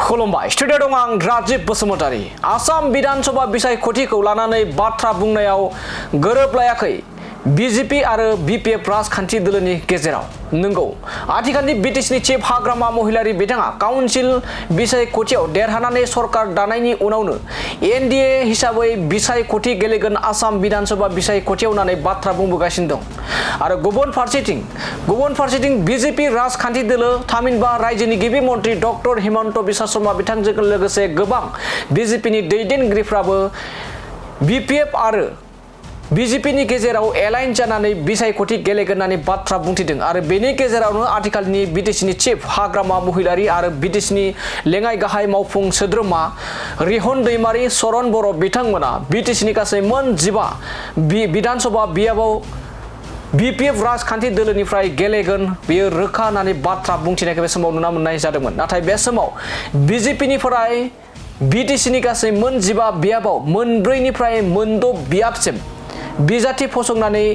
खुलुमबाय स्टुडिअ दं आं राजिब बसुमतारी आसाम विधानसभा बिसायख'थिखौ लानानै बाथ्रा बुंनायाव गोरोबलायाखै बीजेपी आरो बीपीएफ राजखान्थि दोलोनि गेजेराव नंगौ आथिखालनि बिटिसिनि चिफ हाग्रामा महिलारि बिथाङा काउन्सिल बिसायख'थियाव देरहानानै सरकार दानायनि उनावनो एनडीए हिसाबै बिसायख'थि गेलेगोन आसाम विधानसभा बिसायख'थियाव होननानै बाथ्रा बुंबोगासिनो दं आरो गुबुन फारसेथिं बीजेपी राजखान्थि दोलो थामहिनबा रायजोनि गिबि मन्थ्रि डक्टर हिमन्त बिश्व शर्मा बिथांजों लोगोसे गोबां बीजेपीनि दैदेनगिरिफ्राबो बीपीएफ आरो बीजेपीनि गेजेराव एलाइन जानानै बिसायख'थि गेलेगोन होननानै बाथ्रा बुंथिदों आरो बेनि गेजेरावनो आथिखालनि बिटिसिनि चिफ हाग्रामा महिलारि आरो बिटिसिनि लेङाइ गाहाय मावफुं सोद्रोमा रिहन दैमारि चरण बर' बिथांमोना बिटिसिनि गासै मोन 15 विधानसभा बियाबाव बीपीएफ राजखान्थि दोलोनिफ्राय गेलेगोन बेयो रोखा होननानै बाथ्रा बुंथिनायखौ बे समाव नुनो मोननाय जादोंमोन नाथाय बे समाव बीजेपीनिफ्राय बिटिसिनि गासै मोन 15 बियाबाव मोनब्रैनिफ्राय मोनद' बियाबसिम बिजाथि फसंनानै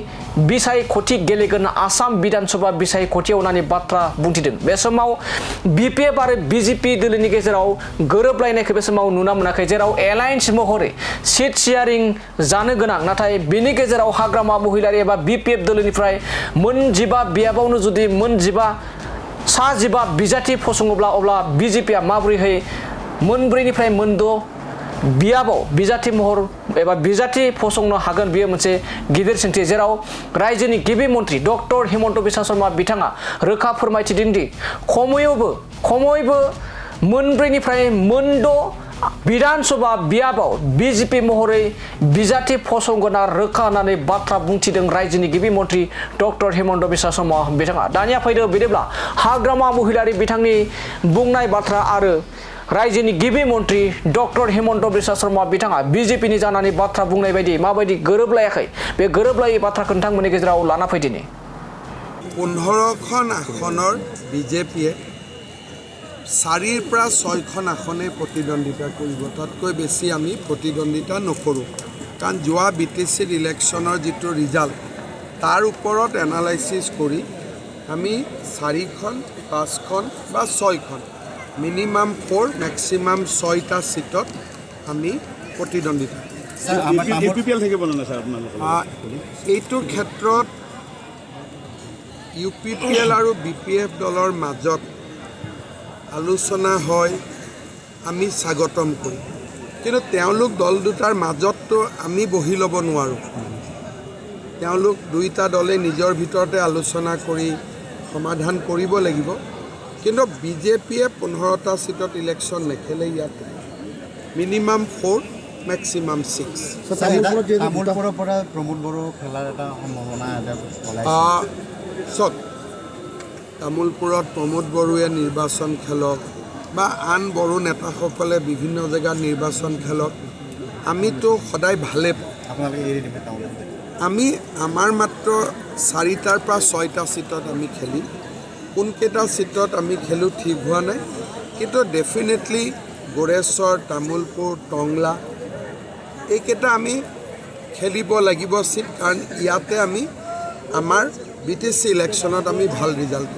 बिसायख'थि गेलेगोन आसाम विधानसभा बिसायख'थियाव होननानै बाथ्रा बुंथिदों बे समाव बीपीएफ आरो बीजेपी दोलोनि गेजेराव गोरोबलायनायखौ बे समाव नुनो मोनाखै जेराव एलायन्स महरै सीट शेयारिं जानो गोनां नाथाय बेनि गेजेराव हाग्रामा महिलारि एबा बीपीएफ दोलोनिफ्राय मोन 15 बियाबावनो जुदि मोन 15 बिजाथि फसङोब्ला अब्ला बीजेपीआ माबोरैहाय मोनब्रैनिफ्राय मोनद' बियाबाव बिजाथि महर एबा बिजाथि फसंनो हागोन बेयो मोनसे गिदिर सोंथि जेराव रायजोनि गिबि मन्थ्रि डक्टर हिमन्त बिश्व शर्मा बिथाङा रोखा फोरमायथिदों दि खमैबो मोनब्रैनिफ्राय मोनद' विधानसभा बियाबाव बीजेपी महरै बिजाथि फसंगोना रोखा होननानै बाथ्रा बुंथिदों रायजोनि गिबि मन्थ्रि डक्टर हिमन्त बिश्व शर्मा बिथाङा दानिया फैदो बिदिब्ला हाग्रामा महिलारि बिथांनि बुंनाय बाथ्रा आरो रायजोनि गिबि मन्थ्रि डक्टर हिमन्त बिश्व शर्मा बिथाङा बीजेपीनि जानानै बाथ्रा बुंनाय बायदि माबायदि गोरोबलायाखै बे गोरोबलायै बाथ्राखौ नोंथांमोननि गेजेराव लाना फैदिनि 15খন আসনৰ বিজেপিয়ে 4ৰ পৰা 6খন আসনে প্ৰতিদ্বন্দ্বিতা কৰিব তাতকৈ বেছি আমি প্ৰতিদ্বন্দ্বিতা নকৰোঁ কাৰণ যোৱা বিটিচিৰ ইলেকশ্যনৰ যিটো ৰিজাল্ট তাৰ ওপৰত এনালাইচিছ কৰি আমি 4খন 5খন বা 6খন মিনিমাম 4 মেক্সিমাম 6টা সিটত আমি প্ৰতিদ্বন্দ্বিতা এইটো ক্ষেত্ৰত ইউপিপিএল আৰু বিপিএফ দলৰ মাজত আলোচনা হয় আমি স্বাগতম কৰিম কিন্তু তেওঁলোক দল দুটাৰ মাজততো আমি বহি ল'ব নোৱাৰোঁ তেওঁলোক দুইটা দলে নিজৰ ভিতৰতে আলোচনা কৰি সমাধান কৰিব লাগিব কিন্তু বিজেপিয়ে 15টা সিটত ইলেকশ্যন নেখেলে ইয়াতে মিনিমাম 4 মেক্সিমাম 6 তামোলপুৰৰ পৰা প্ৰমোদ বড়ো খেলাৰ এটা সম্ভাৱনা চক তামোলপুৰত প্ৰমোদ বড়োৱে নিৰ্বাচন খেলক বা আন বড়ো নেতাসকলে বিভিন্ন জেগাত নিৰ্বাচন খেলক আমিতো সদায় ভালে আমি আমাৰ মাত্ৰ 4টাৰ পৰা 6টা সিটত আমি খেলিম কোনকেইটা সিটত আমি খেলোঁ ঠিক হোৱা নাই কিন্তু ডেফিনেটলি গোৰেশ্বৰ তামোলপুৰ টংলা এইকেইটা আমি খেলিব লাগিব সিট কাৰণ ইয়াতে আমি আমাৰ বিটিচি ইলেকশ্যনত আমি ভাল ৰিজাল্ট